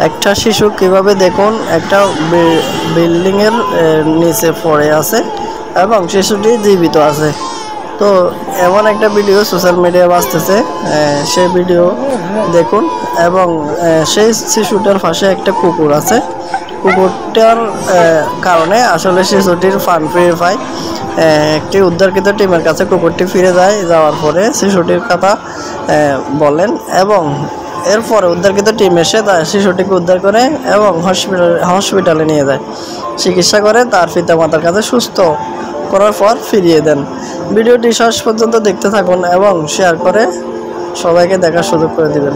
একটা শিশু কিভাবে দেখুন একটা বিল্ডিং এর নিচে পড়ে আছে এবং শিশুটি জীবিত আছে। তো এমন একটা ভিডিও সোশ্যাল মিডিয়ায় আসতেছে, সেই ভিডিও দেখুন। এবং সেই শিশুটার পাশে একটা কুকুর আছে। কুকুরটার কারণে আসলে শিশুটির প্রাণ ফিরে পায়। একটি উদ্ধারকৃত টিমের কাছে কুকুরটি ফিরে যায়, যাওয়ার পরে শিশুটির কথা বলেন এবং এরপরে উদ্ধারকৃত টিম এসে তার শিশুটিকে উদ্ধার করে এবং হসপিটালে নিয়ে যায়, চিকিৎসা করে তার পিতামাতার কাছে সুস্থ করার পর ফিরিয়ে দেন। ভিডিওটি শেষ পর্যন্ত দেখতে থাকুন এবং শেয়ার করে সবাইকে দেখার সুযোগ করে দিবেন।